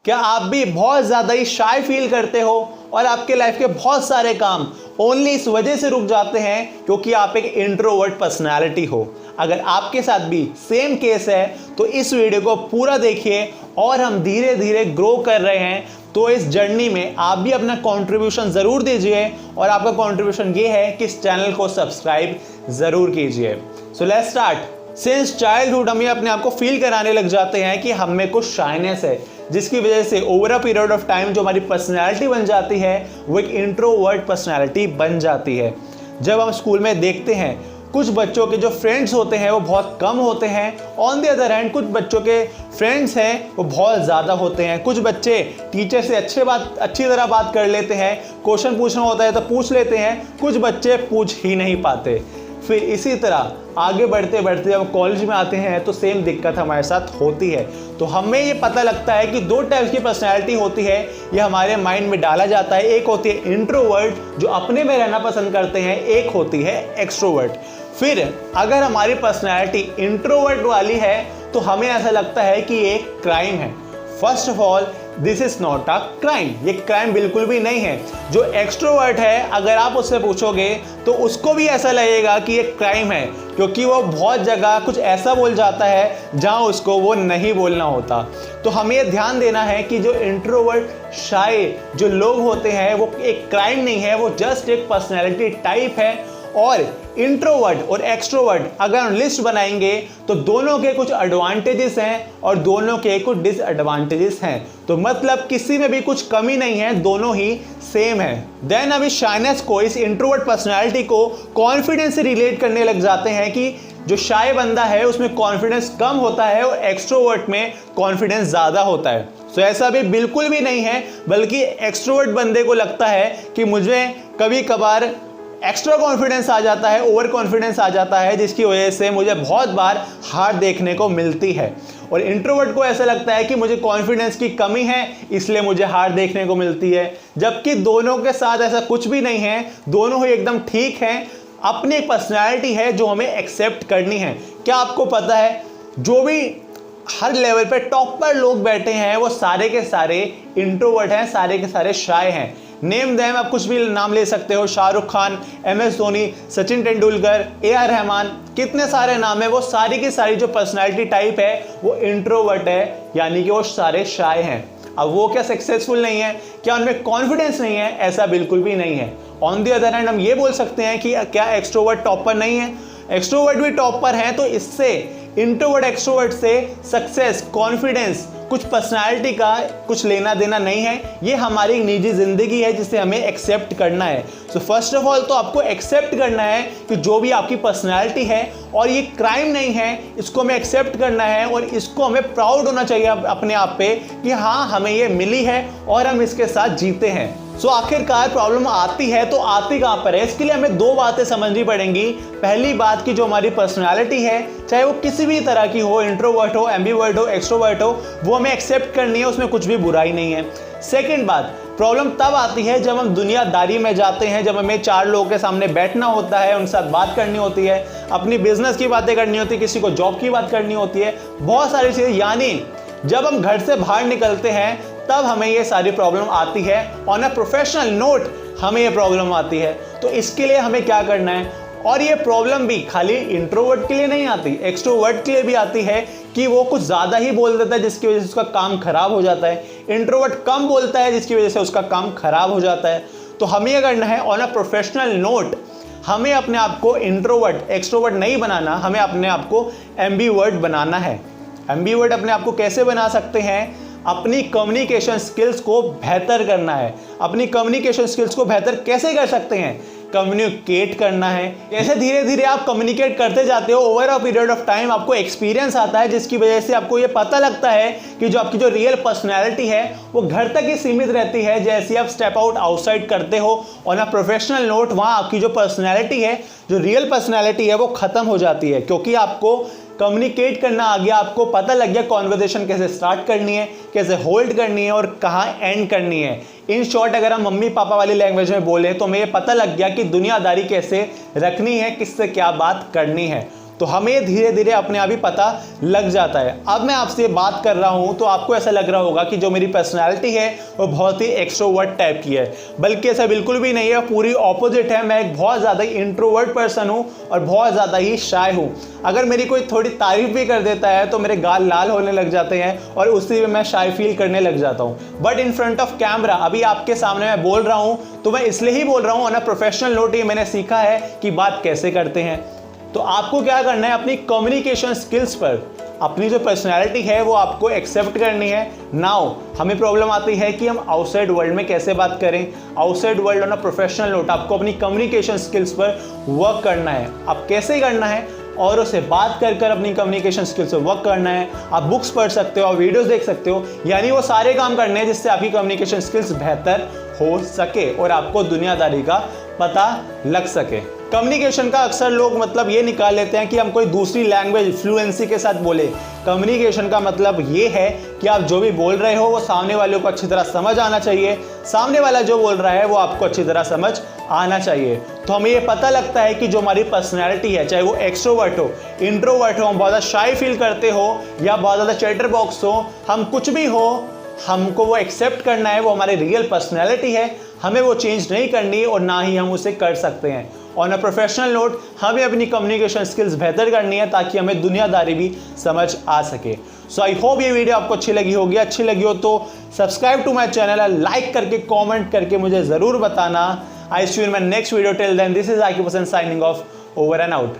क्या आप भी बहुत ज़्यादा ही शाय फील करते हो और आपके लाइफ के बहुत सारे काम ओनली इस वजह से रुक जाते हैं क्योंकि आप एक इंट्रोवर्ट पर्सनालिटी हो? अगर आपके साथ भी सेम केस है तो इस वीडियो को पूरा देखिए और हम धीरे धीरे ग्रो कर रहे हैं। तो इस जर्नी में आप भी अपना कंट्रीब्यूशन ज़रूर दीजिए और आपका कंट्रीब्यूशन ये है कि इस चैनल को सब्सक्राइब ज़रूर कीजिए। So let's start. Since childhood हम ये अपने आप को फील कराने लग जाते हैं कि हम में कुछ शाइनेस है, जिसकी वजह से over a period of time जो हमारी पर्सनैलिटी बन जाती है वो एक इंट्रोवर्ट पर्सनैलिटी बन जाती है। जब हम स्कूल में देखते हैं कुछ बच्चों के जो फ्रेंड्स होते हैं वो बहुत कम होते हैं, ऑन द अदर हैंड कुछ बच्चों के फ्रेंड्स हैं वो बहुत ज़्यादा होते हैं। कुछ बच्चे टीचर से अच्छी तरह बात कर लेते हैं, क्वेश्चन पूछना होता है तो पूछ लेते हैं, कुछ बच्चे पूछ ही नहीं पाते। फिर इसी तरह आगे बढ़ते बढ़ते जब कॉलेज में आते हैं तो सेम दिक्कत हमारे साथ होती है। तो हमें ये पता लगता है कि दो टाइप्स की पर्सनैलिटी होती है, ये हमारे माइंड में डाला जाता है। एक होती है इंट्रोवर्ट जो अपने में रहना पसंद करते हैं, एक होती है एक्सट्रोवर्ट। फिर अगर हमारी पर्सनैलिटी इंट्रोवर्ट वाली है तो हमें ऐसा लगता है कि ये एक क्राइम है। First of all this is not a crime, ये क्राइम बिल्कुल भी नहीं है। जो एक्सट्रोवर्ट है अगर आप उससे पूछोगे तो उसको भी ऐसा लगेगा कि ये क्राइम है, क्योंकि वो बहुत जगह कुछ ऐसा बोल जाता है जहां उसको वो नहीं बोलना होता। तो हमें ये ध्यान देना है कि जो इंट्रोवर्ट शाय जो लोग होते हैं वो एक क्राइम नहीं है, वो जस्ट एक पर्सनैलिटी टाइप है। और इंट्रोवर्ट और एक्सट्रोवर्ट अगर हम लिस्ट बनाएंगे तो दोनों के कुछ एडवांटेजेस हैं और दोनों के कुछ डिसएडवांटेजेस हैं। तो मतलब किसी में भी कुछ कमी नहीं है, दोनों ही सेम है। देन अब इस शाइनेस को, इस इंट्रोवर्ट पर्सनालिटी को कॉन्फिडेंस से रिलेट करने लग जाते हैं कि जो शाय बंदा है उसमें कॉन्फिडेंस कम होता है और एक्सट्रोवर्ट में कॉन्फिडेंस ज़्यादा होता है। तो ऐसा भी बिल्कुल भी नहीं है, बल्कि एक्सट्रोवर्ट बंदे को लगता है कि मुझे कभी कभार एक्स्ट्रा कॉन्फिडेंस आ जाता है, ओवर कॉन्फिडेंस आ जाता है, जिसकी वजह से मुझे बहुत बार हार देखने को मिलती है। और इंट्रोवर्ट को ऐसा लगता है कि मुझे कॉन्फिडेंस की कमी है इसलिए मुझे हार देखने को मिलती है। जबकि दोनों के साथ ऐसा कुछ भी नहीं है, दोनों ही एकदम ठीक हैं। अपनी एक पर्सनैलिटी है जो हमें एक्सेप्ट करनी है। क्या आपको पता है जो भी हर लेवल पे टॉप पर लोग बैठे हैं वो सारे के सारे इंट्रोवर्ट हैं, सारे के सारे शाय हैं। नेम देम, आप कुछ भी नाम ले सकते हो, शाहरुख खान, MS धोनी, सचिन तेंदुलकर, AR रहमान, कितने सारे नाम है। वो सारी की सारी जो पर्सनैलिटी टाइप है वो इंट्रोवर्ट है, यानी कि वो सारे शाय हैं। अब वो क्या सक्सेसफुल नहीं है, क्या उनमें कॉन्फिडेंस नहीं है? ऐसा बिल्कुल भी नहीं है। ऑन द अदर हैंड हम ये बोल सकते हैं कि क्या एक्सट्रोवर्ट टॉप पर नहीं है? एक्सट्रोवर्ट भी टॉप पर हैं। तो इससे इंट्रोवर्ट एक्सट्रोवर्ट से सक्सेस, कॉन्फिडेंस, कुछ पर्सनालिटी का कुछ लेना देना नहीं है। ये हमारी निजी जिंदगी है जिसे हमें एक्सेप्ट करना है। सो फर्स्ट ऑफ ऑल तो आपको एक्सेप्ट करना है कि जो भी आपकी पर्सनालिटी है और ये क्राइम नहीं है, इसको हमें एक्सेप्ट करना है और इसको हमें प्राउड होना चाहिए अपने आप पे कि हाँ हमें ये मिली है और हम इसके साथ जीते हैं। सो आखिरकार प्रॉब्लम आती है तो आती कहाँ पर है? इसके लिए हमें दो बातें समझनी पड़ेंगी। पहली बात कि जो हमारी पर्सनालिटी है, चाहे वो किसी भी तरह की हो, इंट्रोवर्ट हो, एम्बिवर्ट हो, एक्सट्रोवर्ट हो, वो हमें एक्सेप्ट करनी है, उसमें कुछ भी बुराई नहीं है। सेकंड बात, प्रॉब्लम तब आती है जब हम दुनियादारी में जाते हैं, जब हमें चार लोगों के सामने बैठना होता है, उनके साथ बात करनी होती है, अपनी बिजनेस की बातें करनी होती है, किसी को जॉब की बात करनी होती है, बहुत सारी चीज़ें। यानी जब हम घर से बाहर निकलते हैं तब हमें ये सारी प्रॉब्लम आती है। ऑन अ प्रोफेशनल नोट हमें ये प्रॉब्लम आती है। तो इसके लिए हमें क्या करना है? और ये प्रॉब्लम भी खाली इंट्रोवर्ट के लिए नहीं आती, एक्सट्रोवर्ट के लिए भी आती है कि वो कुछ ज़्यादा ही बोल देता है जिसकी वजह से उसका काम खराब हो जाता है। इंट्रोवर्ट कम बोलता है जिसकी वजह से उसका काम खराब हो जाता है। तो हमें ये करना है ऑन अ प्रोफेशनल नोट, हमें अपने आप को इंट्रोवर्ट एक्सट्रोवर्ट नहीं बनाना, हमें अपने आप को एम्बिवर्ट बनाना है। एम्बिवर्ट अपने आप को कैसे बना सकते हैं? अपनी कम्युनिकेशन स्किल्स को बेहतर करना है। अपनी कम्युनिकेशन स्किल्स को बेहतर कैसे कर सकते हैं? कम्युनिकेट करना है। कैसे धीरे धीरे आप कम्युनिकेट करते जाते हो, over a period of time आपको एक्सपीरियंस आता है, जिसकी वजह से आपको ये पता लगता है कि जो आपकी जो रियल पर्सनैलिटी है वो घर तक ही सीमित रहती है। जैसे आप स्टेप आउट आउटसाइड करते हो ऑन अ प्रोफेशनल नोट, वहाँ आपकी जो पर्सनैलिटी है, जो रियल पर्सनैलिटी है वो ख़त्म हो जाती है, क्योंकि आपको कम्युनिकेट करना आ गया, आपको पता लग गया कॉन्वर्सेशन कैसे स्टार्ट करनी है, कैसे होल्ड करनी है और कहाँ एंड करनी है। इन शॉर्ट अगर हम मम्मी पापा वाली लैंग्वेज में बोले तो हमें ये पता लग गया कि दुनियादारी कैसे रखनी है, किससे क्या बात करनी है। तो हमें धीरे धीरे अपने आप ही पता लग जाता है। अब मैं आपसे बात कर रहा हूं तो आपको ऐसा लग रहा होगा कि जो मेरी पर्सनैलिटी है वो बहुत ही एक्सट्रोवर्ट टाइप की है, बल्कि ऐसा बिल्कुल भी नहीं है, पूरी ऑपोजिट है। मैं एक बहुत ज़्यादा इंट्रोवर्ट पर्सन हूँ और बहुत ज़्यादा ही शाय हूँ। अगर मेरी कोई थोड़ी तारीफ भी कर देता है तो मेरे गाल लाल होने लग जाते हैं और उसी में मैं शाय फील करने लग जाता हूँ। But in front of camera अभी आपके सामने मैं बोल रहा हूँ तो मैं इसलिए ही बोल रहा हूँ, ऑन अ प्रोफेशनल नोट ये मैंने सीखा है कि बात कैसे करते हैं। तो आपको क्या करना है, अपनी कम्युनिकेशन स्किल्स पर अपनी जो पर्सनैलिटी है वो आपको एक्सेप्ट करनी है। नाउ हमें प्रॉब्लम आती है कि हम आउटसाइड वर्ल्ड में कैसे बात करें। Outside world on a professional note आपको अपनी कम्युनिकेशन स्किल्स पर वर्क करना है। अब कैसे करना है, औरों से बात कर कर अपनी कम्युनिकेशन स्किल्स पर वर्क करना है। आप बुक्स पढ़ सकते हो, आप वीडियोस देख सकते हो, यानी वो सारे काम करने हैं जिससे आपकी कम्युनिकेशन स्किल्स बेहतर हो सके और आपको दुनियादारी का पता लग सके। कम्युनिकेशन का अक्सर लोग मतलब ये निकाल लेते हैं कि हम कोई दूसरी लैंग्वेज फ्लुएंसी के साथ बोले। कम्युनिकेशन का मतलब ये है कि आप जो भी बोल रहे हो वो सामने वाले को अच्छी तरह समझ आना चाहिए, सामने वाला जो बोल रहा है वो आपको अच्छी तरह समझ आना चाहिए। तो हमें ये पता लगता है कि जो हमारी पर्सनैलिटी है, चाहे वो एक्सट्रोवर्ट हो, इंट्रोवर्ट हो, हम बहुत ज़्यादा शाय फील करते हो या बहुत ज़्यादा चैटर बॉक्स हो, हम कुछ भी हो, हमको वो एक्सेप्ट करना है, वो हमारी रियल पर्सनैलिटी है, हमें वो चेंज नहीं करनी और ना ही हम उसे कर सकते हैं। ऑन अ प्रोफेशनल नोट हमें अपनी कम्युनिकेशन स्किल्स बेहतर करनी है ताकि हमें दुनियादारी भी समझ आ सके। सो आई होप ये वीडियो आपको अच्छी लगी होगी। अच्छी लगी हो तो subscribe to my channel, like करके कॉमेंट करके मुझे ज़रूर बताना। I see you in my next video. Till then this is Aqib Hasan signing off, over and out.